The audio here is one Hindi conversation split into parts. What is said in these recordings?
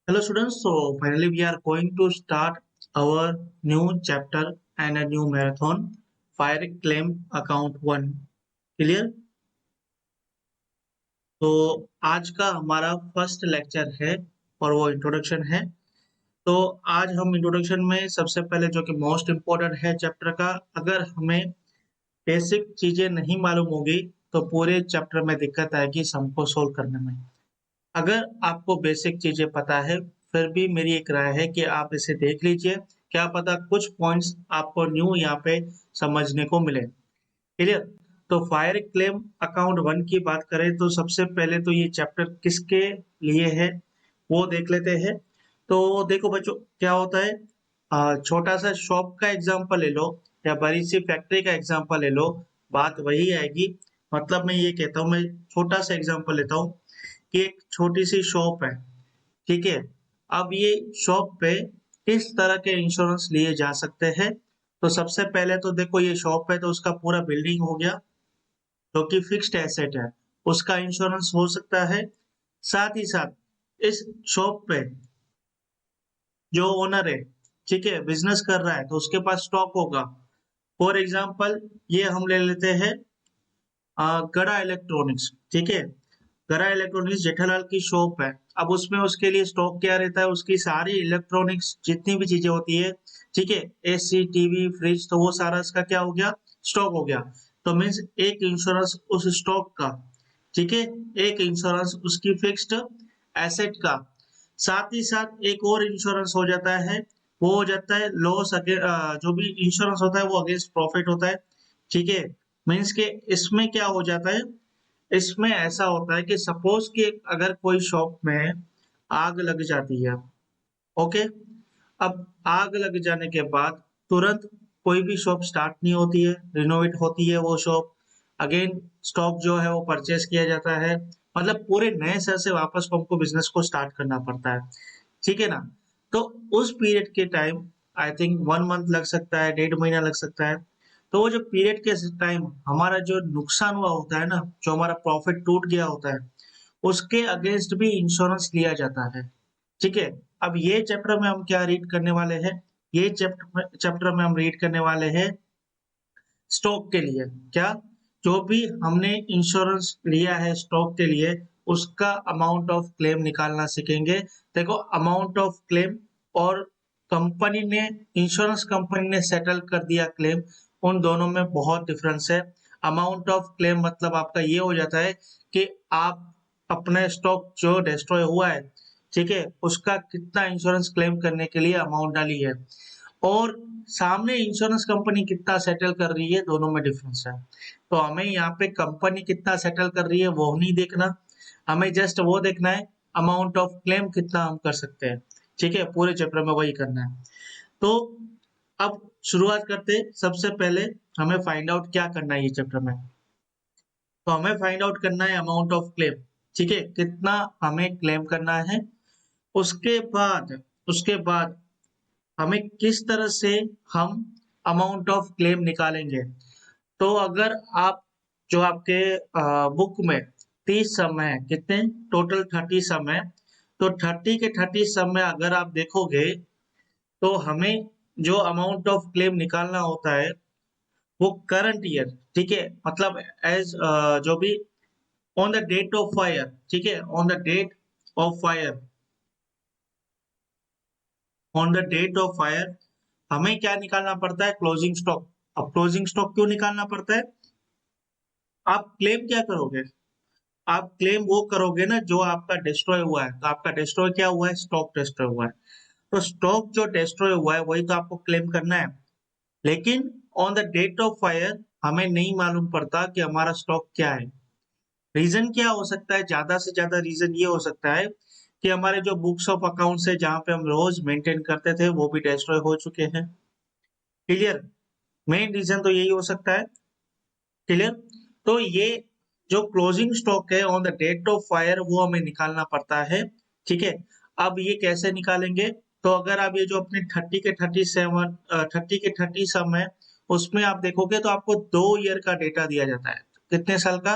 Hello students, so finally we are going to start our new chapter and a new marathon, Fire Claim Account 1. Clear? तो आज का हमारा फर्स्ट लेक्चर है और वो इंट्रोडक्शन है। तो आज हम इंट्रोडक्शन में सबसे पहले जो कि मोस्ट इम्पोर्टेंट है चैप्टर का, अगर हमें बेसिक चीजें नहीं मालूम होगी तो पूरे चैप्टर में दिक्कत आएगी हमको सोल्व करने में। अगर आपको बेसिक चीजें पता है, फिर भी मेरी एक राय है कि आप इसे देख लीजिए, क्या पता कुछ पॉइंट्स आपको न्यू यहाँ पे समझने को मिले। क्लियर? तो फायर क्लेम अकाउंट 1 की बात करें तो सबसे पहले तो ये चैप्टर किसके लिए है वो देख लेते हैं। तो देखो बच्चों, क्या होता है, छोटा सा शॉप का एग्जांपल ले लो या बड़ी सी फैक्ट्री का एग्जांपल ले लो, बात वही आएगी। मतलब मैं ये कहता हूँ, मैं छोटा सा एग्जांपल लेता हूँ कि एक छोटी सी शॉप है, ठीक है। अब ये शॉप पे किस तरह के इंश्योरेंस लिए जा सकते हैं? तो सबसे पहले तो देखो, ये शॉप है तो उसका पूरा बिल्डिंग हो गया जो कि फिक्स्ड एसेट है, उसका इंश्योरेंस हो सकता है। साथ ही साथ इस शॉप पे जो ओनर है, ठीक है, बिजनेस कर रहा है तो उसके पास स्टॉक होगा। फॉर एग्जाम्पल ये हम ले लेते हैं गड़ा इलेक्ट्रॉनिक्स, ठीक है। गड़ा इलेक्ट्रॉनिक्स जेठालाल की शॉप है। अब उसमें उसके लिए स्टॉक क्या रहता है, उसकी सारी इलेक्ट्रॉनिक्स जितनी भी चीजें होती है, ठीक है, एसी टीवी फ्रिज, तो वो सारा इसका क्या हो गया, स्टॉक हो गया। तो मीन्स एक इंश्योरेंस उस स्टॉक का, ठीक है, एक इंश्योरेंस उसकी फिक्स्ड एसेट का। साथ ही साथ एक और इंश्योरेंस हो जाता है, वो हो जाता है लॉस, जो भी इंश्योरेंस होता है वो अगेंस्ट प्रॉफिट होता है, ठीक है। मीन्स के इसमें क्या हो जाता है, इसमें ऐसा होता है कि सपोज कि अगर कोई शॉप में आग लग जाती है, ओके। अब आग लग जाने के बाद तुरंत कोई भी शॉप स्टार्ट नहीं होती है, रिनोवेट होती है वो शॉप, अगेन स्टॉक जो है वो परचेज किया जाता है, मतलब पूरे नए सिरे से वापस हमको बिजनेस को स्टार्ट करना पड़ता है, ठीक है ना। तो उस पीरियड के टाइम आई थिंक 1 मंथ लग सकता है, 1.5 महीना लग सकता है। तो वो जो पीरियड के टाइम हमारा जो नुकसान हुआ होता है ना, जो हमारा प्रॉफिट टूट गया होता है, उसके अगेंस्ट भी इंश्योरेंस लिया जाता है, ठीक है। अब ये चैप्टर में हम क्या रीड करने वाले हैं, ये चैप्टर में हम रीड करने वाले हैं स्टॉक के लिए। क्या, जो भी हमने इंश्योरेंस लिया है स्टॉक के लिए, उसका अमाउंट ऑफ क्लेम निकालना सीखेंगे। देखो, अमाउंट ऑफ क्लेम और कंपनी ने, इंश्योरेंस कंपनी ने सेटल कर दिया क्लेम, उन दोनों में बहुत डिफरेंस है। अमाउंट ऑफ क्लेम मतलब आपका ये हो जाता है कि आप अपने स्टॉक जो डिस्ट्रॉय हुआ है, ठीक है, उसका कितना इंश्योरेंस क्लेम करने के लिए अमाउंट डाली है, और सामने इंश्योरेंस कंपनी कितना सेटल कर रही है, दोनों में डिफरेंस है। तो हमें यहाँ पे कंपनी कितना सेटल कर रही है वो नहीं देखना, हमें जस्ट वो देखना है अमाउंट ऑफ क्लेम कितना हम कर सकते हैं, ठीक है। पूरे चैप्टर में वही करना है। तो अब शुरुआत करते हैं। सबसे पहले हमें फाइंड आउट क्या करना है ये चैप्टर में, तो हमें फाइंड आउट करना है अमाउंट ऑफ क्लेम, ठीक है, कितना हमें क्लेम करना है। उसके बाद हमें किस तरह से हम अमाउंट ऑफ क्लेम निकालेंगे। तो अगर आप, जो आपके बुक में 30 समय है, कितने टोटल 30 समय, तो 30 के 30 समय अगर आप देखोगे तो हमें जो अमाउंट ऑफ क्लेम निकालना होता है वो करंट ईयर, ठीक है, मतलब एज जो भी on the date of fire, ठीक है, on the date of fire, on the date of fire हमें क्या निकालना पड़ता है, क्लोजिंग स्टॉक। अब क्लोजिंग स्टॉक क्यों निकालना पड़ता है, आप क्लेम क्या करोगे, आप क्लेम वो करोगे ना जो आपका डिस्ट्रॉय हुआ है। तो आपका डिस्ट्रॉय क्या हुआ है, स्टॉक डिस्ट्रॉय हुआ है। तो स्टॉक जो डिस्ट्रॉय हुआ है वही तो आपको क्लेम करना है। लेकिन on the date of fire हमें नहीं मालूम पड़ता कि हमारा स्टॉक क्या है। रीजन क्या हो सकता है, ज्यादा से ज्यादा रीजन ये हो सकता है कि हमारे जो बुक्स ऑफ अकाउंट्स है जहाँ पे हम रोज मेंटेन करते थे वो भी डिस्ट्रॉय हो चुके हैं। क्लियर? मेन रीजन तो यही हो सकता है। क्लियर? तो ये जो क्लोजिंग स्टॉक है on the date of fire वो हमें निकालना पड़ता है, ठीक है। अब ये कैसे निकालेंगे, तो अगर आप ये जो अपने 30 के 30 उसमें आप देखोगे तो आपको 2 ईयर का डेटा दिया जाता है। कितने साल का,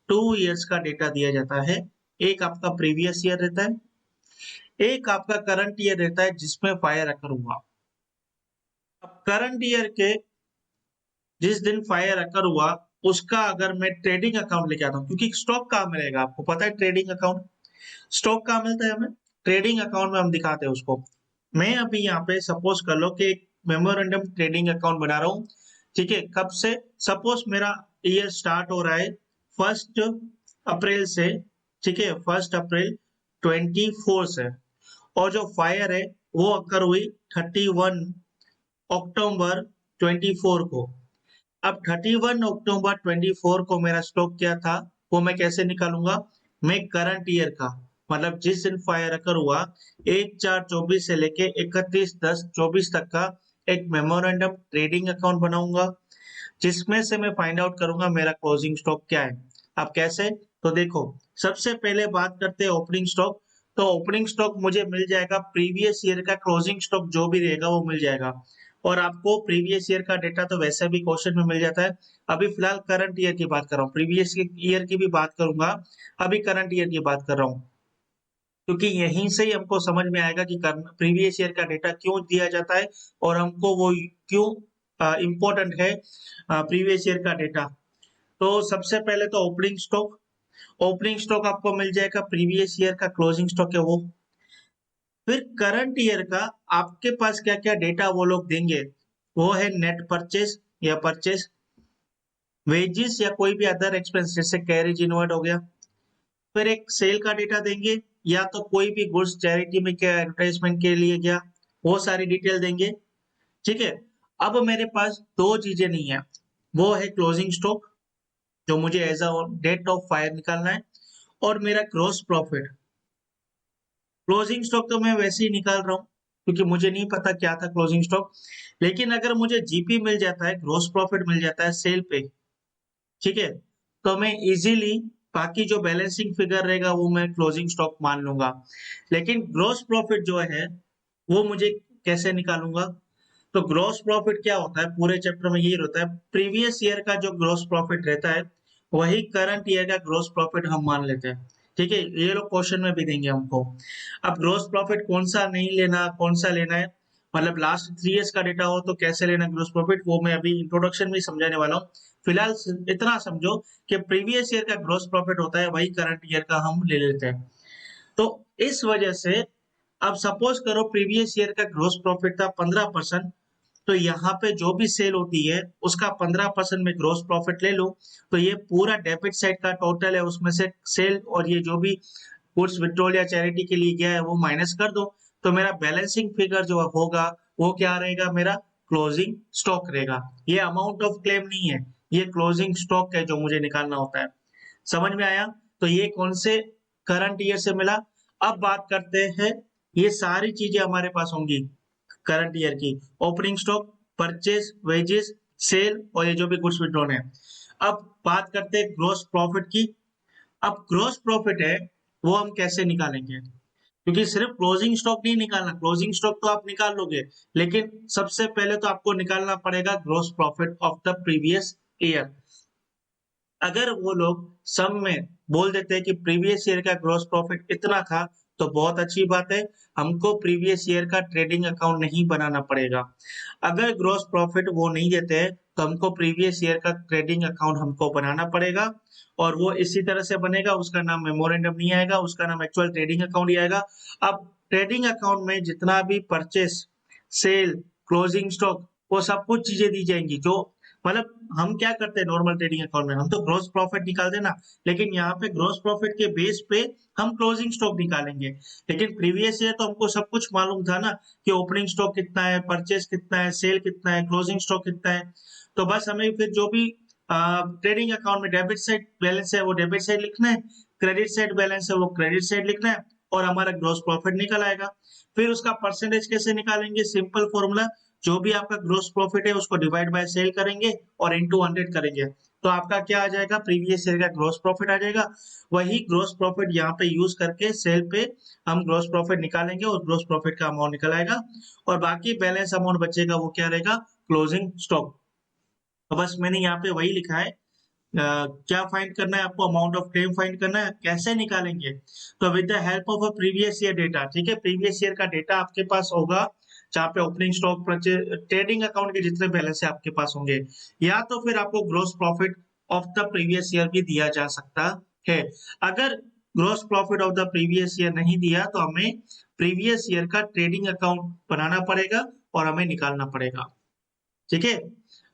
2 ईयर्स का डेटा दिया जाता है। एक आपका प्रीवियस ईयर रहता है, एक आपका करंट ईयर रहता है जिसमें फायर अकर हुआ। अब करंट ईयर के जिस दिन फायर अकर हुआ उसका अगर मैं ट्रेडिंग अकाउंट लेके आता हूँ, क्योंकि स्टॉक कहाँ मिलेगा आपको पता है, ट्रेडिंग अकाउंट। स्टॉक कहाँ मिलता है हमें, ट्रेडिंग अकाउंट में हम दिखाते हैं उसको। मैं अभी यहाँ पे सपोज कर लो कि एक मेमोरेंडम ट्रेडिंग अकाउंट बना रहा हूँ, ठीक है। कब से, सपोज मेरा ईयर स्टार्ट हो रहा है 1 अप्रैल से, ठीक है, 1 अप्रैल 24 से, और जो फायर है वो अकर हुई 31 अक्टूबर 24 को। अब 31 अक्टूबर 24 को मेरा स्टॉक क्या था, वो मैं कैसे निकालूंगा, मैं करंट ईयर का, मतलब जिस दिन फायर अकर हुआ 1/4/24 से लेके 31/10/24 तक का एक मेमोरेंडम ट्रेडिंग अकाउंट बनाऊंगा, जिसमें से मैं फाइंड आउट करूंगा मेरा क्लोजिंग स्टॉक क्या है। अब कैसे, तो देखो, सबसे पहले बात करते हैं ओपनिंग स्टॉक। तो ओपनिंग स्टॉक मुझे मिल जाएगा, प्रीवियस ईयर का क्लोजिंग स्टॉक जो भी रहेगा वो मिल जाएगा। और आपको प्रीवियस ईयर का डेटा तो वैसे भी क्वेश्चन में मिल जाता है। अभी फिलहाल करंट ईयर की बात कर रहा हूँ, प्रीवियस ईयर की भी बात करूंगा, अभी करंट ईयर की बात कर रहा हूँ, क्योंकि यहीं से ही हमको समझ में आएगा कि प्रीवियस ईयर का डेटा क्यों दिया जाता है और हमको वो क्यों इम्पोर्टेंट है प्रीवियस ईयर का डेटा। तो सबसे पहले तो ओपनिंग स्टॉक, ओपनिंग स्टॉक आपको मिल जाएगा, प्रीवियस ईयर का क्लोजिंग स्टॉक है वो। फिर करंट ईयर का आपके पास क्या क्या डेटा वो लोग देंगे, वो है नेट परचेज या परचेज, वेजेस या कोई भी अदर एक्सपेंस जैसे कैरेज इनवर्ड हो गया। फिर एक सेल का डेटा देंगे, या तो कोई भी गुड्स चैरिटी में क्या एडवर्टाइजमेंट के लिए गया, वो सारी डिटेल देंगे, ठीक है। अब मेरे पास दो चीजें नहीं है, वो है क्लोजिंग स्टॉक जो मुझे as a date of fire निकालना है, और मेरा ग्रॉस प्रॉफिट। क्लोजिंग स्टॉक तो मैं वैसे ही निकाल रहा हूँ क्योंकि मुझे नहीं पता क्या था क्लोजिंग स्टॉक, लेकिन अगर मुझे जीपी मिल जाता है, ग्रॉस प्रॉफिट मिल जाता है सेल पे, ठीक है, तो मैं इजीली बाकी जो बैलेंसिंग फिगर रहेगा वो मैं क्लोजिंग स्टॉक मान लूंगा। लेकिन ग्रॉस प्रॉफिट जो है वो मुझे कैसे निकालूंगा, तो ग्रॉस प्रॉफिट क्या होता है, पूरे चैप्टर में यही होता है, प्रीवियस ईयर का जो ग्रॉस प्रॉफिट रहता है वही करंट ईयर का ग्रॉस प्रॉफिट हम मान लेते हैं, ठीक है। ये लोग क्वेश्चन में भी देंगे हमको। अब ग्रॉस प्रॉफिट कौन सा नहीं लेना, कौन सा लेना है, मतलब लास्ट 3 इयर्स का डेटा हो तो कैसे लेना ग्रॉस प्रॉफिट, वो मैं अभी इंट्रोडक्शन में समझाने वाला हूँ। फिलहाल इतना समझो कि प्रीवियस ईयर का ग्रॉस प्रॉफिट होता है वही करंट ईयर का हम ले लेते हैं। तो इस वजह से अब सपोज करो प्रीवियस ईयर का ग्रॉस प्रॉफिट था 15%, तो यहाँ पे जो भी सेल होती है उसका 15% में ग्रॉस प्रॉफिट ले लो, तो ये पूरा डेबिट साइड का टोटल है, उसमें से सेल और ये जो भी गुड्स विड्रॉल या चैरिटी के लिए गया है वो माइनस कर दो, तो मेरा बैलेंसिंग फिगर जो होगा वो क्या रहेगा, मेरा क्लोजिंग स्टॉक रहेगा। ये अमाउंट ऑफ क्लेम नहीं है, ये क्लोजिंग स्टॉक है जो मुझे निकालना होता है। समझ में आया, तो ये कौन से करंट ईयर से मिला। अब बात करते हैं, ये सारी चीजें हमारे पास होंगी करंट ईयर की, opening stock, purchase, wages, sale और ये जो भी गुड्स विड्रॉन है। अब बात करते हैं ग्रॉस प्रॉफिट की। अब ग्रॉस प्रॉफिट है वो हम कैसे निकालेंगे, क्योंकि सिर्फ क्लोजिंग स्टॉक नहीं निकालना, क्लोजिंग स्टॉक तो आप निकाल लोगे, लेकिन सबसे पहले तो आपको निकालना पड़ेगा gross profit of the previous year. अगर वो लोग सम में बोल देते हैं कि प्रीवियस ईयर का ग्रॉस प्रॉफिट इतना था, तो बहुत अच्छी बात है, हमको प्रीवियस ईयर का ट्रेडिंग अकाउंट नहीं बनाना पड़ेगा। अगर ग्रॉस प्रॉफिट वो नहीं देते हैं तो हमको प्रीवियस ईयर का ट्रेडिंग अकाउंट हमको बनाना पड़ेगा, और वो इसी तरह से बनेगा, उसका नाम मेमोरेंडम नहीं आएगा, उसका नाम एक्चुअल ट्रेडिंग अकाउंट ही आएगा। अब ट्रेडिंग अकाउंट में जितना भी परचेस, सेल, क्लोजिंग स्टॉक, वो सब कुछ चीजें दी जाएंगी, जो मतलब हम क्या करते हैं नॉर्मल ट्रेडिंग अकाउंट में, हम तो ग्रॉस प्रॉफिट निकालते हैं ना, लेकिन यहाँ पे ग्रॉस प्रॉफिट के बेस पे हम क्लोजिंग स्टॉक निकालेंगे। लेकिन प्रीवियस ईयर तो हमको सब कुछ मालूम था ना कि ओपनिंग स्टॉक कितना है, परचेस कितना है, सेल कितना है, क्लोजिंग स्टॉक कितना है। तो बस हमें फिर जो भी ट्रेडिंग अकाउंट में डेबिट साइड बैलेंस है वो डेबिट साइड लिखना है, क्रेडिट साइड बैलेंस है वो क्रेडिट साइड लिखना है, और हमारा ग्रॉस प्रॉफिट निकल आएगा। फिर उसका परसेंटेज कैसे निकालेंगे, सिंपल फॉर्मूला, जो भी आपका ग्रॉस प्रॉफिट है उसको डिवाइड बाय सेल करेंगे और इनटू 100 करेंगे, तो आपका क्या आ जाएगा, प्रीवियस ईयर का ग्रॉस प्रॉफिट आ जाएगा। वही ग्रॉस प्रॉफिट यहाँ पे यूज करके सेल पे हम ग्रॉस प्रॉफिट निकालेंगे और ग्रॉस प्रॉफिट का अमाउंट निकल आएगा, और बाकी बैलेंस अमाउंट बचेगा वो क्या रहेगा, क्लोजिंग स्टॉक। तो बस मैंने यहाँ पे वही लिखा है, क्या फाइंड करना है आपको, अमाउंट ऑफ क्लेम फाइंड करना है, कैसे निकालेंगे, तो with the help of a previous year data, ठीक है, प्रीवियस ईयर का डेटा आपके पास होगा, जहाँ पे ओपनिंग स्टॉक, ट्रेडिंग अकाउंट के जितने बैलेंस है आपके पास होंगे, या तो फिर आपको gross profit of the previous year भी दिया जा सकता है। अगर gross profit of the previous year नहीं दिया तो हमें प्रीवियस ईयर का ट्रेडिंग अकाउंट बनाना पड़ेगा और हमें निकालना पड़ेगा, ठीक है।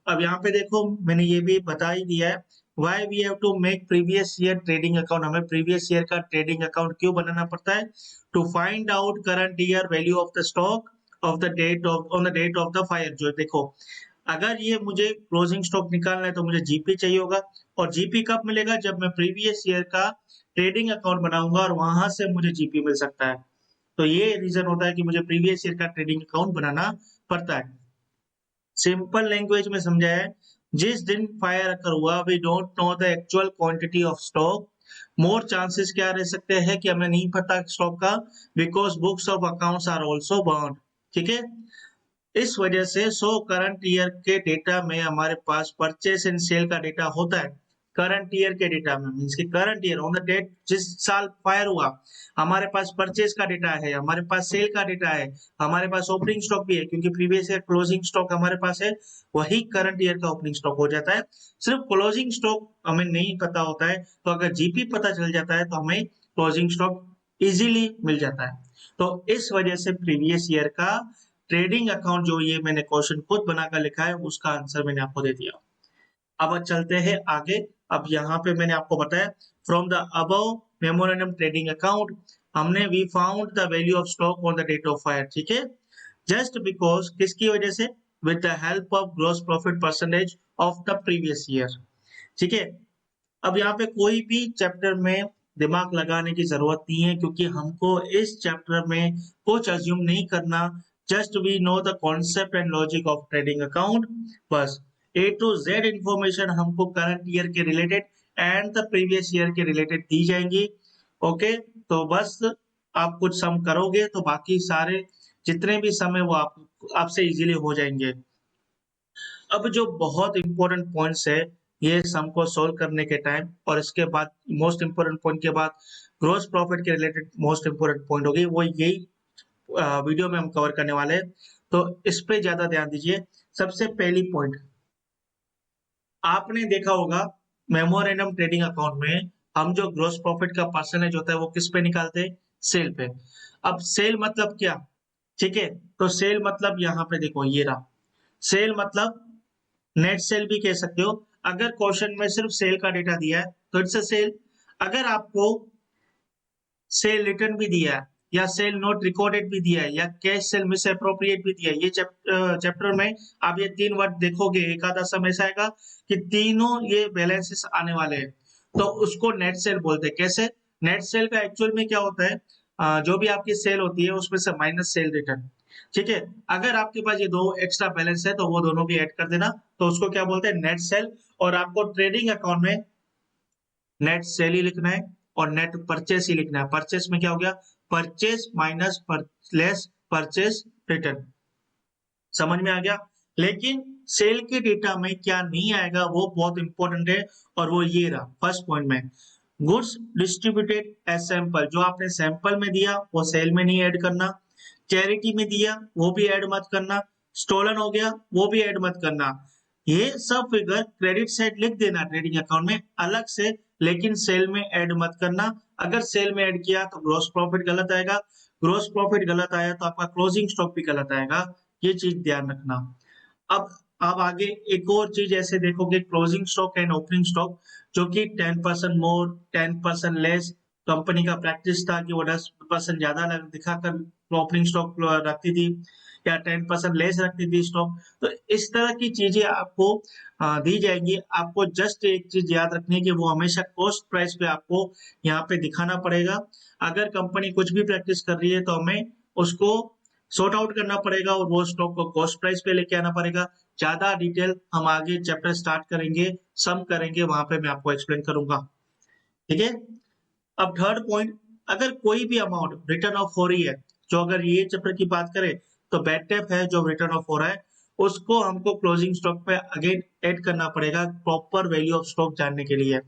अब यहाँ पे देखो मैंने ये भी बता ही दिया है, why we have to make previous year trading account, हमें प्रीवियस ईयर का ट्रेडिंग अकाउंट क्यों बनाना पड़ता है, to find out current year value of the stock of the date of on the date of the fire. जो देखो अगर ये मुझे क्लोजिंग स्टॉक निकालना है तो मुझे जीपी चाहिए होगा, और जीपी कब मिलेगा, जब मैं प्रीवियस ईयर का ट्रेडिंग अकाउंट बनाऊंगा और वहां से मुझे जीपी मिल सकता है। तो ये रीजन होता है कि मुझे प्रीवियस ईयर का ट्रेडिंग अकाउंट बनाना पड़ता है। सिंपल लैंग्वेज में समझाया है, जिस दिन फायर अकर हुआ we don't know the actual quantity of stock, more chances क्या रह सकते हैं कि हमें नहीं पता स्टॉक का, because books of accounts are also burned, ठीक है। इस वजह से करंट ईयर के डेटा में हमारे पास परचेस एंड सेल का डेटा होता है। करंट ईयर के डेटा में मींस कि current year on the date जिस साल फायर हुआ, हमारे पास परचेस का डेटा है, हमारे पास सेल का डेटा है, हमारे पास ओपनिंग स्टॉक भी है, क्योंकि प्रीवियस ईयर क्लोजिंग स्टॉक हमारे पास है, वही करंट ईयर का ओपनिंग स्टॉक हो जाता है। सिर्फ क्लोजिंग स्टॉक हमें नहीं पता होता है, तो अगर जीपी पता चल जाता है तो हमें क्लोजिंग स्टॉक इजीली मिल जाता है। तो इस वजह से प्रीवियस ईयर का ट्रेडिंग अकाउंट, जो ये मैंने क्वेश्चन खुद बनाकर लिखा है, उसका आंसर मैंने आपको दे दिया। अब चलते हैं आगे। अब यहाँ पे मैंने आपको बताया, from the above memorandum trading account हमने we found the value of stock on the date of fire, ठीक है, जस्ट बिकॉज किसकी वजह से, with the help of gross profit percentage of the previous year, ठीक है। अब यहाँ पे कोई भी चैप्टर में दिमाग लगाने की जरूरत नहीं है, क्योंकि हमको इस चैप्टर में कुछ अज्यूम नहीं करना, just we know the concept and logic of trading account, बस ए टू जेड इंफॉर्मेशन हमको करंट ईयर के related and the previous year के रिलेटेड दी जाएंगी। ओके, तो बस आप कुछ सम करोगे तो बाकी सारे जितने भी सम है वो आपसे इजीली हो जाएंगे। अब जो बहुत इंपॉर्टेंट पॉइंट्स है ये सम को सोल्व करने के टाइम, और इसके बाद मोस्ट इंपॉर्टेंट पॉइंट के बाद ग्रोस प्रॉफिट के रिलेटेड मोस्ट इंपॉर्टेंट पॉइंट होगी, वो यही वीडियो में हम कवर करने वाले हैं, तो इस पे ज्यादा ध्यान दीजिए। सबसे पहली पॉइंट, आपने देखा होगा मेमोरेंडम ट्रेडिंग अकाउंट में हम जो ग्रोस प्रॉफिट का परसेंटेज होता है वो किस पे निकालते हैं, सेल पे। अब सेल मतलब क्या, ठीक है, तो सेल मतलब यहाँ पे देखो ये रहा, सेल मतलब नेट सेल भी कह सकते हो। अगर क्वेश्चन में सिर्फ सेल का डेटा दिया है तो इट्स अ सेल। अगर आपको सेल रिटर्न भी दिया है, या सेल नोट रिकॉर्डेड भी दिया है, या कैश सेल मिस अप्रोप्रिएट भी दिया है, ये चैप्टर में आप ये तीन वर्ड देखोगे, एक आधा समय ऐसा आएगा कि तीनों ये बैलेंसेस आने वाले हैं, तो उसको नेट सेल बोलते हैं। कैसे, नेट सेल का एक्चुअल में क्या होता है, जो भी आपकी सेल होती है उसमें से माइनस सेल रिटर्न, ठीक है। अगर आपके पास ये दो एक्स्ट्रा बैलेंस है तो वो दोनों भी ऐड कर देना, तो उसको क्या बोलते हैं, नेट सेल। और आपको ट्रेडिंग अकाउंट में नेट सेल ही लिखना है और नेट परचेस ही लिखना है। परचेस में क्या हो गया, purchase minus less purchase return, समझ में आ गया। लेकिन सेल के डेटा में क्या नहीं आएगा वो बहुत इंपॉर्टेंट है, और वो ये रहा फर्स्ट पॉइंट में, गुड्स डिस्ट्रीब्यूटेड एज सैंपल, जो आपने सैंपल में दिया वो सेल में नहीं ऐड करना, चैरिटी में दिया वो भी ऐड मत करना, स्टोलन हो गया वो भी ऐड मत करना। ये सब फिगर क्रेडिट साइड लिख देना ट्रेडिंग अकाउंट में अलग से, लेकिन सेल में ऐड मत करना। अगर सेल में ऐड किया तो ग्रॉस प्रॉफिट गलत आएगा, ग्रॉस प्रॉफिट गलत आया तो आपका क्लोजिंग स्टॉक भी गलत आएगा, ये चीज ध्यान रखना। अब आप आगे एक और चीज ऐसे देखोगे, closing stock and opening stock, जो कि 10% मोर 10% लेस, कंपनी का प्रैक्टिस था कि वो 10% ज्यादा दिखाकर ओपनिंग स्टॉक रखती थी, या 10% लेस रखती थी स्टॉक। तो इस तरह की चीजें आपको दी जाएंगी। आपको जस्ट एक चीज याद रखनी है कि वो हमेशा कॉस्ट प्राइस पे आपको यहाँ पे दिखाना पड़ेगा। अगर कंपनी कुछ भी प्रैक्टिस कर रही है तो हमें उसको सॉर्ट आउट करना पड़ेगा और वो स्टॉक को कॉस्ट प्राइस पे लेके आना पड़ेगा। ज्यादा डिटेल हम आगे चैप्टर स्टार्ट करेंगे, सम करेंगे, वहां पे मैं आपको एक्सप्लेन करूंगा, ठीक है। अब थर्ड पॉइंट, अगर कोई भी अमाउंट रिटर्न ऑफ हो रही है, जो अगर ये चैप्टर की बात करें तो बैड डेट है जो रिटर्न ऑफ हो रहा है, उसको हमको क्लोजिंग स्टॉक पे अगेन ऐड करना पड़ेगा प्रॉपर वैल्यू ऑफ स्टॉक जानने के लिए।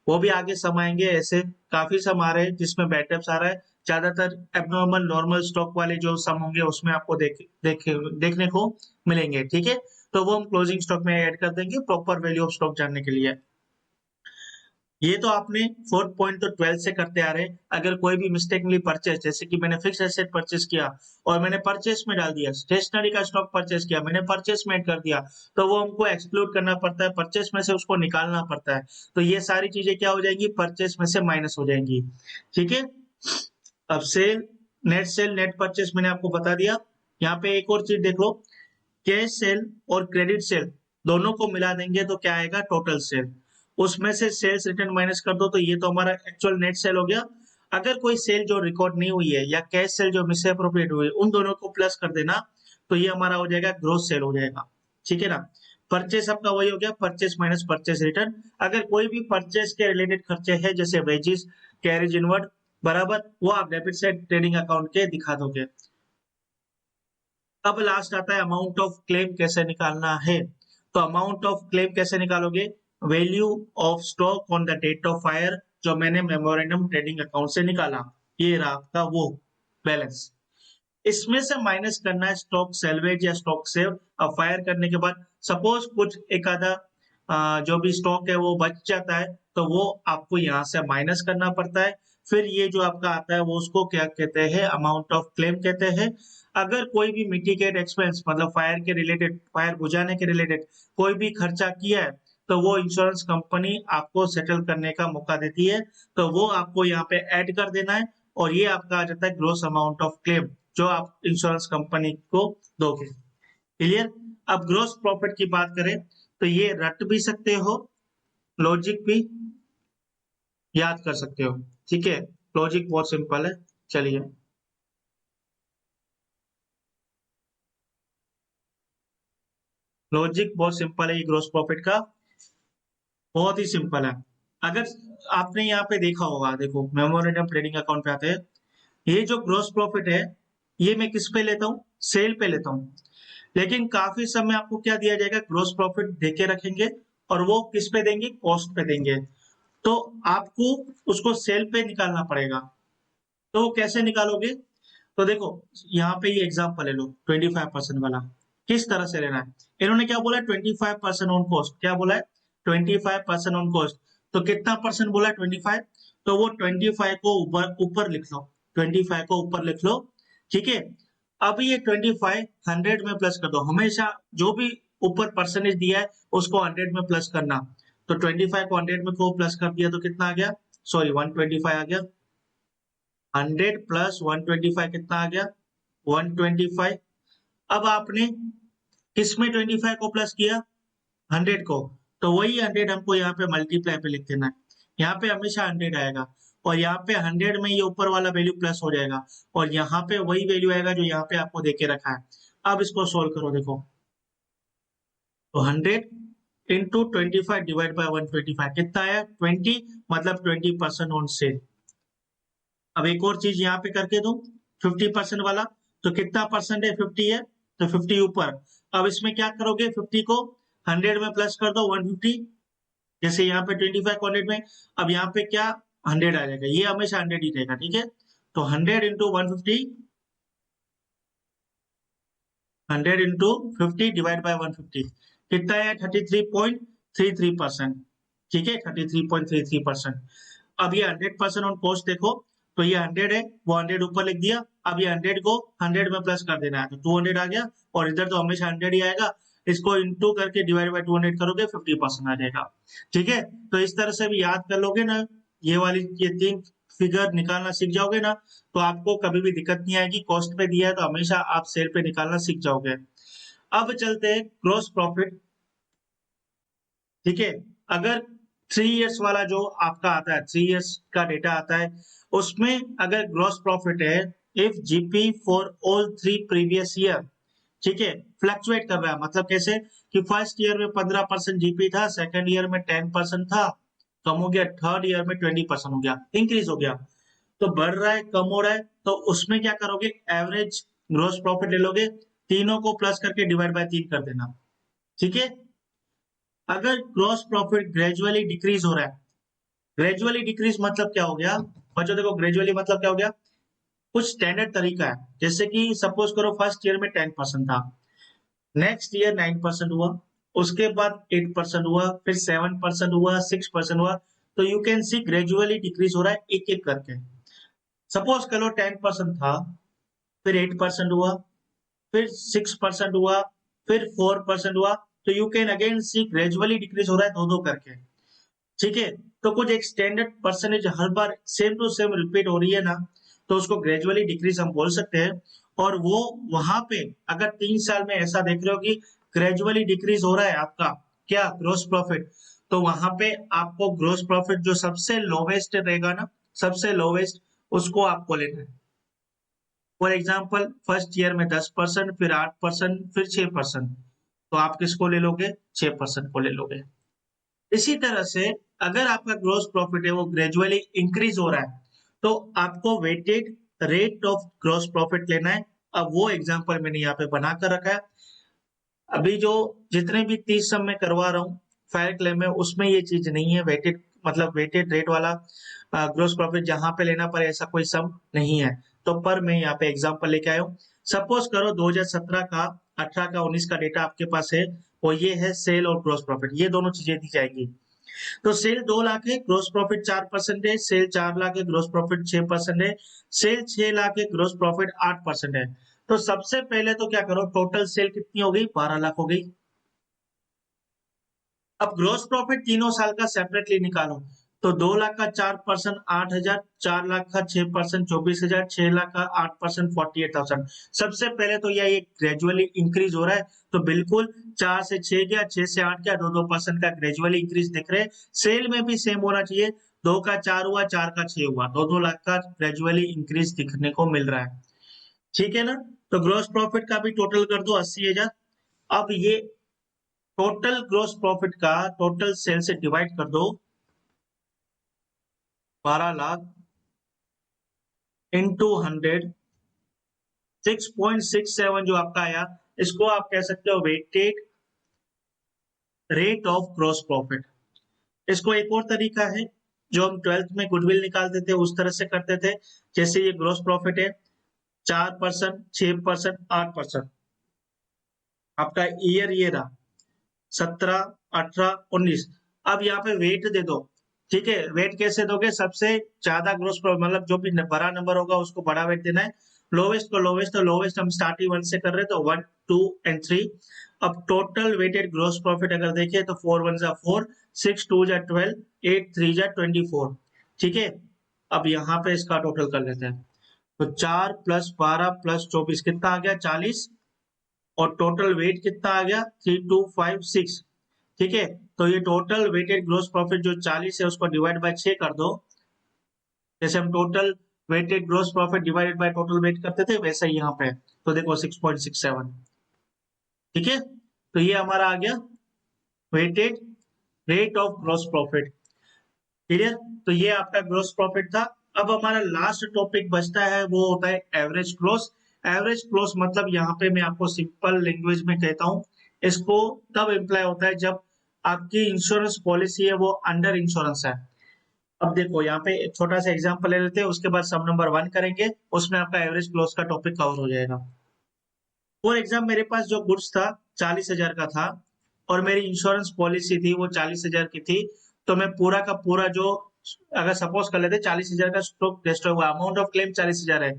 वो भी आगे सम आएंगे, ऐसे काफी सम आ रहे हैं जिसमें बैड डेब्ट्स आ रहा है। ज्यादातर एबनॉर्मल नॉर्मल स्टॉक वाले जो सम होंगे उसमें आपको देखने को मिलेंगे, ठीक है। तो वो हम क्लोजिंग स्टॉक में ऐड कर देंगे प्रॉपर वैल्यू ऑफ स्टॉक जानने के लिए। ये तो आपने फोर्थ पॉइंट तो 12 से करते आ रहे हैं। अगर कोई भी मिस्टेकली परचेस, जैसे कि मैंने फिक्स एसेट परचेस किया और मैंने परचेस में डाल दिया, स्टेशनरी का स्टॉक परचेस किया मैंने परचेस में ऐड कर दिया, तो वो हमको एक्सक्लूड करना पड़ता है, परचेस में से उसको निकालना पड़ता है। तो ये सारी चीजें क्या हो जाएंगी, परचेस में से माइनस हो जाएंगी, ठीक है। अब सेल नेट परचेस मैंने आपको बता दिया। यहाँ पे एक और चीज देख लो, कैश सेल और क्रेडिट सेल दोनों को मिला देंगे तो क्या आएगा, टोटल सेल। उसमें से सेल्स रिटर्न माइनस कर दो तो ये तो हमारा एक्चुअल नेट सेल हो गया। अगर कोई सेल जो रिकॉर्ड नहीं हुई है या कैश सेल जो मिस अप्रोप्रिएट हुई है, उन दोनों को प्लस कर देना तो ये हमारा हो जाएगा ग्रोस सेल हो जाएगा, ठीक है ना। परचेस आपका वही हो गया, परचेस माइनस परचेस रिटर्न। अगर कोई भी परचेस के रिलेटेड खर्चे हैं जैसे वेजिस, कैरेज इनवर्ड, बराबर, वो आप डेबिट साइड ट्रेडिंग अकाउंट के दिखा दोगे। अब लास्ट आता है अमाउंट ऑफ क्लेम कैसे निकालना है। तो अमाउंट ऑफ क्लेम कैसे निकालोगे, value of stock on the date of fire, जो मैंने मेमोरेंडम ट्रेडिंग अकाउंट से निकाला, ये रहा आपका वो बैलेंस। इसमें से माइनस करना है स्टॉक सेल्वेज या स्टॉक सेव। अब फायर करने के बाद सपोज कुछ एक आधा जो भी स्टॉक है वो बच जाता है, तो वो आपको यहाँ से माइनस करना पड़ता है। फिर ये जो आपका आता है वो उसको क्या कहते हैं, अमाउंट ऑफ क्लेम कहते हैं। अगर कोई भी मिटिगेट एक्सपेंस मतलब फायर के रिलेटेड, फायर बुझाने के रिलेटेड कोई भी खर्चा किया है, तो वो इंश्योरेंस कंपनी आपको सेटल करने का मौका देती है, तो वो आपको यहाँ पे ऐड कर देना है और ये आपका आ जाता है ग्रॉस अमाउंट ऑफ क्लेम जो आप इंश्योरेंस कंपनी को दोगे। क्लियर। अब ग्रॉस प्रॉफिट की बात करें तो ये रट भी सकते हो, लॉजिक भी याद कर सकते हो, ठीक है। लॉजिक बहुत सिंपल है, चलिए। लॉजिक बहुत सिंपल है ये ग्रॉस प्रॉफिट का, बहुत ही सिंपल है। अगर आपने यहाँ पे देखा होगा, देखो मेमोरेंडम ट्रेडिंग अकाउंट पे आते हैं, ये जो ग्रॉस प्रॉफिट है ये मैं किस पे लेता हूँ, सेल पे लेता हूँ। लेकिन काफी समय आपको क्या दिया जाएगा, ग्रॉस प्रॉफिट देके रखेंगे और वो किस पे देंगे, कॉस्ट पे देंगे। तो आपको उसको सेल पे निकालना पड़ेगा। तो कैसे निकालोगे, तो देखो यहाँ पे ये एग्जांपल ले लो 25% वाला, किस तरह से लेना है। इन्होंने क्या बोला, 25% ऑन कॉस्ट, क्या बोला है, 25% ऑन कॉस्ट। तो कितना परसेंट बोला है, 25। तो वो 25 को ऊपर ऊपर लिख लो, 25 को ऊपर लिख लो, ठीक है। अब ये 25 100 में प्लस कर दो, हमेशा जो भी ऊपर परसेंटेज दिया है उसको 100 में प्लस करना। तो 25 को 100 में को प्लस कर दिया तो कितना आ गया, सॉरी 125 आ गया। 100 प्लस 125 कितना आ गया, 125। अब आपने किसमें 25 को प्लस किया, 100 को, तो वही 100 हमको यहाँ पे मल्टीप्लाई पे लिख देना है। यहाँ पे हमेशा 100 आएगा और यहाँ पे 100 में ये ऊपर वाला वैल्यू प्लस हो जाएगा और यहाँ पे वही वैल्यू आएगा जो यहाँ पे आपको देके रखा है। अब इसको सोल्व करो, देखो तो 100 इंटू 25 डिवाइड बाई 125 कितना आया, 20, मतलब 20% ऑन सेल। अब एक और चीज यहाँ पे करके दो, 50% वाला, तो कितना परसेंट है, 50 है, तो 50 ऊपर। अब इसमें क्या करोगे, 50 को 100 में प्लस कर दो 150, जैसे यहाँ पे 25 को 100 में। अब यहाँ पे क्या 100 आ जाएगा, ये हमेशा 100 ही रहेगा, ठीक है। तो 100 इंटू 150, 100 इंटू 50 डिवाइड बाई 150 कितना है, 33.33%, ठीक है, 33.33%। अब ये 100% ऑन कॉस्ट देखो, तो ये 100 है, वो 100 ऊपर लिख दिया। अब ये 100 को 100 में प्लस कर देना है, तो 200 आ गया और इधर तो हमेशा 100 ही आएगा। इसको इंटू करके डिवाइड बाई 200 करोगे 50% आ जाएगा, ठीक है। तो इस तरह से भी याद कर लोगे ना, ये वाली ये तीन फिगर निकालना सीख जाओगे ना, तो आपको कभी भी दिक्कत नहीं आएगी। कॉस्ट पे दिया है तो हमेशा आप सेल पे निकालना सीख जाओगे। अब चलते हैं ग्रॉस प्रॉफिट, ठीक है। अगर 3 इयर्स वाला जो आपका आता है, 3 इयर्स का डेटा आता है, उसमें अगर ग्रॉस प्रॉफिट है, if GP for all 3 previous year, ठीक है, फ्लक्चुएट कर रहा है, मतलब कैसे कि फर्स्ट ईयर में 15% जीपी था, सेकंड ईयर में 10% था, कम हो गया, थर्ड ईयर में 20% हो गया, इंक्रीज हो गया। तो बढ़ रहा है, कम हो रहा है, तो उसमें क्या करोगे, एवरेज ग्रॉस प्रॉफिट ले लोगे, तीनों को प्लस करके डिवाइड बाय 3 कर देना। ठीक है, अगर ग्रॉस प्रॉफिट ग्रेजुअली डिक्रीज हो रहा है, ग्रेजुअली डिक्रीज मतलब क्या हो गया बच्चों, देखो ग्रेजुअली मतलब क्या हो गया, कुछ स्टैंडर्ड तरीका है। जैसे कि सपोज करो फर्स्ट ईयर में 10% था, नेक्स्ट ईयर 9% हुआ, उसके बाद 8% हुआ, फिर 7% हुआ, 6% हुआ। तो you can see gradually decrease हो रहा है एक एक करके। सपोज करो 10% था, फिर 8% हुआ, फिर 6% हुआ, फिर 4% हुआ। तो you can again see gradually decrease हो रहा है दो दो करके। ठीक है, तो कुछ एक स्टैंडर्ड परसेंटेज हर बार सेम टू सेम रिपीट हो रही है ना, तो उसको ग्रेजुअली डिक्रीज हम बोल सकते हैं। और वो वहां पे अगर 3 साल में ऐसा देख रहे हो कि ग्रेजुअली डिक्रीज हो रहा है आपका क्या ग्रोस प्रॉफिट, तो वहां पे आपको ग्रोस प्रॉफिट जो सबसे लोवेस्ट रहेगा ना, सबसे लोवेस्ट, उसको आपको लेना है। फॉर एग्जाम्पल फर्स्ट ईयर में 10%, फिर 8%, फिर 6%। तो आप किसको ले लोगे? 6% को ले लोगे। इसी तरह से अगर आपका ग्रोस प्रॉफिट है वो ग्रेजुअली इंक्रीज हो रहा है, तो आपको weighted rate of gross profit लेना है। अब वो एग्जांपल मैंने यहाँ पे बना कर रखा है। अभी जो जितने भी 30 सम में करवा रहा हूँ फायर क्लेम में, उसमें ये चीज नहीं है, वेटेड मतलब वेटेड रेट वाला ग्रोस प्रॉफिट जहां पे लेना पड़े ऐसा कोई सम नहीं है। तो पर मैं यहाँ पे एग्जांपल लेके आया हूँ। सपोज करो 2017 का, 18 का, 19 का डेटा आपके पास है, वो ये है सेल और ग्रोस प्रॉफिट, ये दोनों चीजें दी जाएगी। तो सेल 2 लाख है, ग्रोस प्रॉफिट 4% है, सेल 4 लाख है, ग्रोस प्रॉफिट 6% है, सेल 6 लाख है, ग्रोस प्रॉफिट 8% है। तो सबसे पहले तो क्या करो, टोटल सेल कितनी हो गई? 12 लाख हो गई। अब ग्रोस प्रॉफिट तीनों साल का सेपरेटली निकालो। तो 2 लाख का 4% 8,000, 4 लाख का 6% 24,000, 6 लाख का 8% 48,000। सबसे पहले तो यह ग्रेजुअली इंक्रीज हो रहा है, तो बिल्कुल 4 से 6 गया, 6 से 8 गया, 2% का ग्रेजुअली इंक्रीज दिख रहे हैं। सेल में भी सेम होना चाहिए, 2 का 4 हुआ, 4 का 6 हुआ, 2-2 लाख का ग्रेजुअली इंक्रीज दिखने को मिल रहा है। ठीक है ना? तो ग्रोस प्रॉफिट का भी टोटल कर दो 80,000। अब ये टोटल ग्रोस प्रॉफिट का टोटल सेल से डिवाइड कर दो, 12 लाख इंटू 100, 6.67 जो आपका आया, इसको आप कह सकते हो weighted rate of gross profit. इसको एक और तरीका है, जो हम 12th में गुडविल निकालते थे उस तरह से करते थे। जैसे ये ग्रोस प्रॉफिट है, 4%, 6%, 8%, आपका ईयर ये रहा 17, 18, 19। अब यहाँ पे वेट दे दो। ठीक है, वेट कैसे दोगे? सबसे ज्यादा ग्रोस मतलब जो भी बड़ा नंबर होगा उसको बड़ा वेट देना है, लोवेस्ट को लोवेस्ट। तो लोवेस्ट हम स्टार्टिंग 1 से कर रहे हैं, तो 1, 2 एंड 3। अब टोटल वेटेड ग्रोस प्रॉफिट अगर देखें तो 4 1 जा 4, 6 2 जा 12, 8 3 जा 24। ठीक है, अब यहाँ पे इसका टोटल कर लेते हैं। तो 4 प्लस 12 प्लस 24 कितना आ गया? 40। और टोटल वेट कितना आ गया? 3256। ठीक है, तो ये टोटल वेटेड ग्रोस प्रॉफिट जो 40 है उसको डिवाइड बाय 6 कर दो। जैसे हम total weighted gross profit divided by total weight करते थे, वैसा ही यहाँ पे। तो देखो 6.67। ठीक है, तो ये हमारा आ गया weighted rate of gross profit. Clear? तो ये आपका ग्रोस प्रॉफिट था। अब हमारा लास्ट टॉपिक बचता है, वो होता है एवरेज क्लोज। एवरेज क्लोज मतलब यहाँ पे मैं आपको सिंपल लैंग्वेज में कहता हूँ, इसको तब इम्प्लाई होता है जब आपकी इंश्योरेंस पॉलिसी है वो अंडर इंश्योरेंस है। अब देखो यहाँ पे एक छोटा सा एग्जांपल ले लेते हैं, उसके बाद सम नंबर 1 करेंगे, उसमें आपका एवरेज क्लोज का टॉपिक कवर हो जाएगा। फॉर एग्जाम्पल मेरे पास जो गुड्स था 40,000 का था, और मेरी इंश्योरेंस पॉलिसी थी वो 40,000 की थी। तो मैं पूरा का पूरा जो, अगर सपोज कर लेते 40,000 का स्टॉक डिस्ट्रॉय हुआ, अमाउंट ऑफ क्लेम 40,000 है,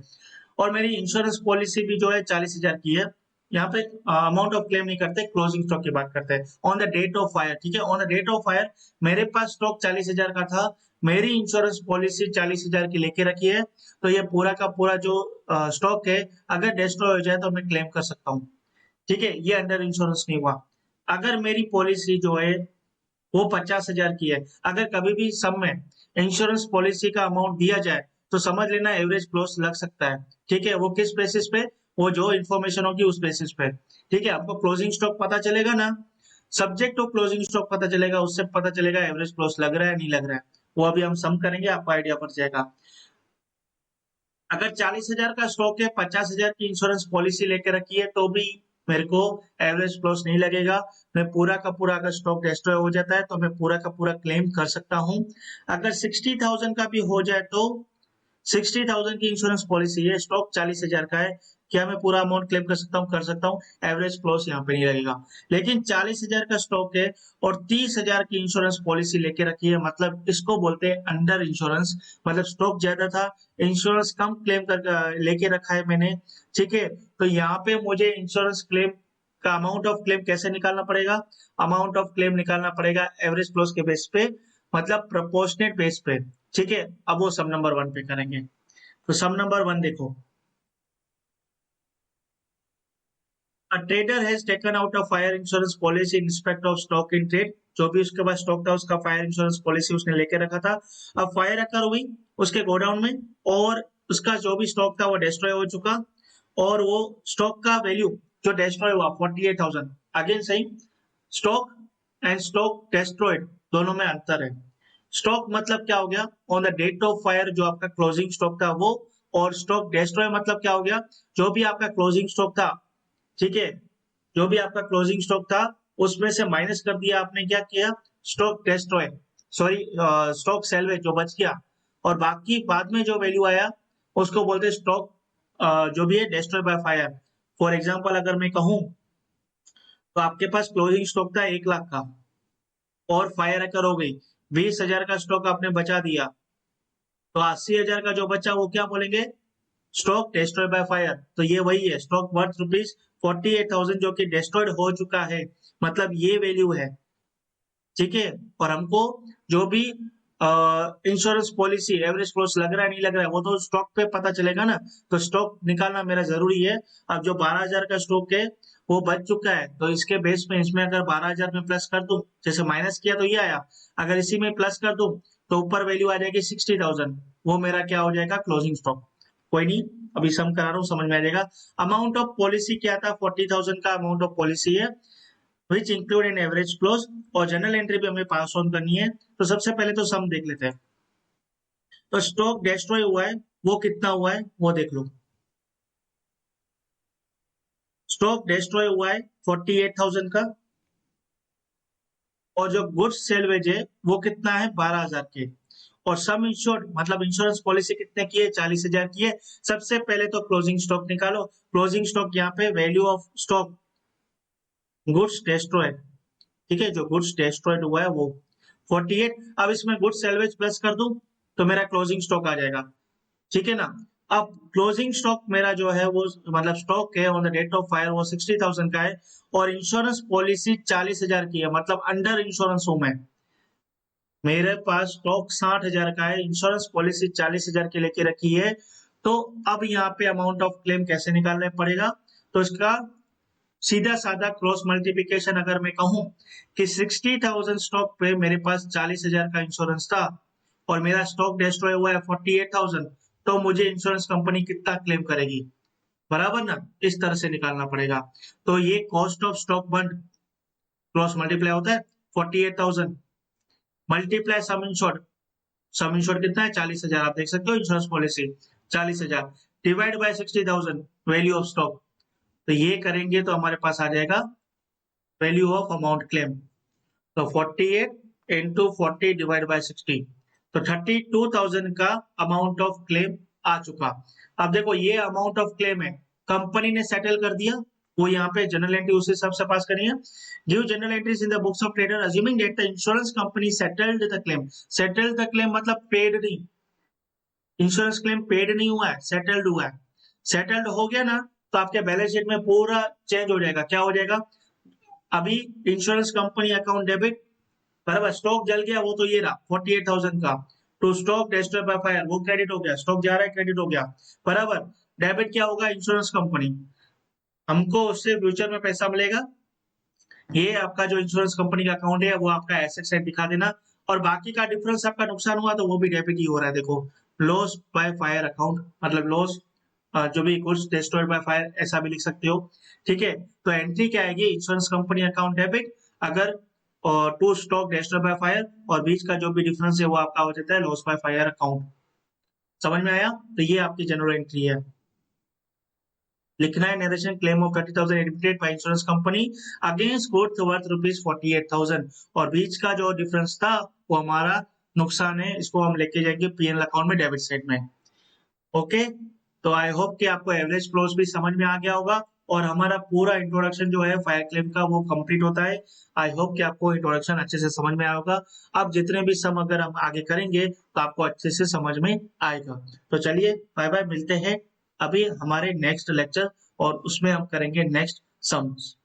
और मेरी इंश्योरेंस पॉलिसी भी जो है 40,000 की है। यहाँ पे अमाउंट ऑफ क्लेम नहीं करते, क्लोजिंग स्टॉक की बात करते हैं on the date of fire. ठीक है, on the date of fire मेरे पास स्टॉक 40,000 का था, मेरी इंश्योरेंस पॉलिसी 40,000 की लेके रखी है। तो ये पूरा का पूरा जो स्टॉक है, अगर डिस्ट्रॉय हो जाए तो मैं क्लेम कर सकता हूँ। ठीक है, ये अंडर इंश्योरेंस नहीं हुआ। अगर मेरी पॉलिसी जो है वो 50,000 की है, अगर कभी भी सम में इंश्योरेंस पॉलिसी का अमाउंट दिया जाए, तो समझ लेना एवरेज क्लोज लग सकता है। ठीक है, वो किस बेसिस पे? वो जो इन्फॉर्मेशन होगी उस बेसिस पे। ठीक है, आपको क्लोजिंग स्टॉक पता चलेगा ना, सब्जेक्ट टू क्लोजिंग स्टॉक पता चलेगा, उससे पता चलेगा एवरेज क्लोज लग रहा है नहीं लग रहा है। वो अभी हम सम करेंगे, आपको आइडिया पड़ जाएगा। अगर 40,000 का स्टॉक है, 50,000 की इंश्योरेंस पॉलिसी लेके रखी है, तो भी मेरे को एवरेज लॉस नहीं लगेगा। मैं पूरा का पूरा, अगर स्टॉक डिस्ट्रॉय हो जाता है तो मैं पूरा का पूरा क्लेम कर सकता हूँ। अगर 60,000 का भी हो जाए तो 60,000 की इंश्योरेंस पॉलिसी है, स्टॉक 40,000 का है, क्या मैं पूरा अमाउंट क्लेम कर सकता हूँ? कर सकता हूँ। एवरेज क्लोज यहाँ पे नहीं लगेगा। लेकिन 40,000 का स्टॉक है और 30,000 की इंश्योरेंस पॉलिसी लेके रखी है, मतलब इसको बोलते हैं अंडर इंश्योरेंस। मतलब स्टॉक ज्यादा था, इंश्योरेंस कम क्लेम कर लेके रखा है मैंने, ठीक है। तो यहाँ पे मुझे इंश्योरेंस क्लेम का अमाउंट ऑफ क्लेम कैसे निकालना पड़ेगा? अमाउंट ऑफ क्लेम निकालना पड़ेगा एवरेज क्लोज के बेस पे, मतलब प्रोपोर्शनेट बेस पे, ठीक है। अब वो सम नंबर वन पे करेंगे। तो सम नंबर वन देखो, a trader has taken out a fire insurance policy in respect of stock in trade. जो भी उसके पास स्टॉक था उसका फायर इंश्योरेंस पॉलिसी उसने लेके रखा था। अब फायर अकर हुई उसके गोडाउन में, और उसका जो भी स्टॉक था वो डिस्ट्रॉय हो चुका, और वो स्टॉक का वैल्यू जो डिस्ट्रॉय हुआ 48,000। अगेन सही, स्टॉक एंड स्टॉक डिस्ट्रॉयड दोनों में अंतर है। स्टॉक मतलब क्या हो गया? On the date of fire जो आपका क्लोजिंग स्टॉक था वो, और स्टॉक डिस्ट्रॉय मतलब क्या हो गया? जो भी आपका क्लोजिंग स्टॉक था, ठीक है, जो भी आपका क्लोजिंग स्टॉक था उसमें से माइनस कर दिया आपने, क्या किया? Stock destroy, sorry, stock salvage जो बच गया, और बाकी बाद में जो वैल्यू आया उसको बोलते हैं स्टॉक जो भी है destroy by fire. For example अगर मैं कहूं, तो आपके पास क्लोजिंग स्टॉक था 1 लाख का, और फायर अकर हो गई, 20,000 का स्टॉक आपने बचा दिया, तो 80,000 का जो बचा वो क्या बोलेंगे? Stock destroy by fire. तो ये वही है, स्टॉक वर्थ रुपीज 48,000 जो कि डिस्ट्रॉयड हो चुका है, मतलब ये वैल्यू है, ठीक है। और हमको जो भी इंश्योरेंस पॉलिसी एवरेज क्लोज लग रहा है नहीं लग रहा है वो तो स्टॉक पे पता चलेगा ना। तो स्टॉक निकालना मेरा जरूरी है। अब जो 12,000 का स्टॉक है वो बच चुका है, तो इसके बेस में इसमें अगर 12,000 में प्लस कर दूं, जैसे माइनस किया तो ये आया, अगर इसी में प्लस कर दूं तो ऊपर वैल्यू आ जाएगी 60,000। वो मेरा क्या हो जाएगा? Closing stock. कोई नहीं, अभी सम करा रहा हूँ, समझ में आ जाएगा। अमाउंट ऑफ पॉलिसी क्या था? 40,000 का अमाउंट ऑफ पॉलिसी है, which include in average close, और जनरल एंट्री भी हमें पास ऑन करनी है। तो सबसे पहले तो सम देख लेते हैं। तो स्टॉक डिस्ट्रॉय हुआ है, वो कितना हुआ है वो देख लो। स्टॉक डिस्ट्रॉय हुआ है 48,000 का, और जो गुड्स सेलवेज है वो कितना है? 12,000 के। और सम इंश्योर्ड मतलब इंश्योरेंस पॉलिसी कितने की है? 40,000 की है। सबसे पहले तो क्लोजिंग स्टॉक निकालो। क्लोजिंग स्टॉक यहाँ पे value of stock goods destroy, ठीक है, जो गुड्स डिस्ट्रॉयड हुआ है वो 48। अब इसमें गुड्स सेल्वेज प्लस कर दूं तो मेरा क्लोजिंग स्टॉक आ जाएगा, ठीक है ना। अब क्लोजिंग स्टॉक मेरा जो है वो, मतलब स्टॉक है on the date of fire वो 60,000 का है, और इंश्योरेंस पॉलिसी 40,000 की है, मतलब अंडर इंश्योरेंस हूं मैं। मेरे पास स्टॉक 60,000 का है, इंश्योरेंस पॉलिसी 40,000 की लेके रखी है। तो अब यहाँ पे अमाउंट ऑफ क्लेम कैसे निकालना पड़ेगा? तो इसका सीधा साधा क्रॉस मल्टीप्लिकेशन अगर मैं कहूं कि 60,000 स्टॉक पे मेरे पास 40,000 का इंश्योरेंस था, और मेरा स्टॉक डिस्ट्रॉय हुआ है 48,000, तो मुझे इंश्योरेंस कंपनी कितना क्लेम करेगी? बराबर ना? इस तरह से निकालना पड़ेगा। तो ये कॉस्ट ऑफ स्टॉक बंड क्रॉस मल्टीप्लाई होता है 48,000 multiply sum insured. Sum insured कितना है? 40,000। आप देख सकते हो insurance policy 40,000 divide by 60,000 value of stock. तो ये करेंगे तो हमारे पास आ जाएगा वैल्यू ऑफ अमाउंट क्लेम। तो 48 इंटू 40 डिवाइड बाय 60, तो 32,000 का अमाउंट ऑफ क्लेम आ चुका। अब देखो ये अमाउंट ऑफ क्लेम है, कंपनी ने सेटल कर दिया, वो यहाँ पे जनरल एंट्री उसी हिसाब से पास करिए। Give general entries in the books of trader assuming that the insurance company settled the claim. Settled the claim मतलब पेड नहीं, इंश्योरेंस क्लेम पेड नहीं हुआ है, सेटल्ड हुआ है। सेटल्ड हो गया ना, तो आपके बैलेंस शीट में पूरा चेंज हो जाएगा। क्या हो जाएगा? अभी इंश्योरेंस कंपनी अकाउंट डेबिट, बराबर, स्टॉक जल गया वो तो ये रहा 48,000 का, तो स्टॉक डिस्ट्रॉय बाय फायर वो क्रेडिट हो गया, स्टॉक जा रहा है क्रेडिट हो गया, बराबर। डेबिट क्या होगा? इंश्योरेंस कंपनी, हमको उससे फ्यूचर में पैसा मिलेगा। ये आपका जो इंश्योरेंस कंपनी का अकाउंट है वो आपका एसेट साइड दिखा देना, और बाकी का डिफरेंस आपका नुकसान हुआ तो वो भी डेबिट ही हो रहा है। देखो, लॉस बाय फायर अकाउंट मतलब लॉस, जो भी गुड्स डिस्ट्रॉयड बाय फायर ऐसा भी लिख सकते हो, ठीक है। तो एंट्री क्या आएगी? इंश्योरेंस कंपनी अकाउंट डेबिट, अगर to stock destroyed by fire, और बीच का जो भी डिफरेंस है वो आपका हो जाता है लॉस बाय फायर अकाउंट। समझ में आया? तो ये आपकी जनरल एंट्री है। लिखना है narration claim of 30,000 admitted by insurance company against goods worth rupees 48,000 और बीच का जो डिफरेंस था वो हमारा नुकसान है, इसको हम लेके जाएंगे पीएनएल अकाउंट में डेबिट साइड में। ओके, तो आई होप कि आपको एवरेज क्लोज भी समझ में आ गया होगा और हमारा पूरा इंट्रोडक्शन जो है फायर क्लेम का वो कंप्लीट होता है। आई होप कि आपको इंट्रोडक्शन अच्छे से समझ में आया होगा। अब जितने भी सम अगर हम आगे करेंगे तो आपको अच्छे से समझ में आएगा। तो चलिए बाय बाय, मिलते हैं अभी हमारे नेक्स्ट लेक्चर और उसमें हम करेंगे नेक्स्ट सम्स।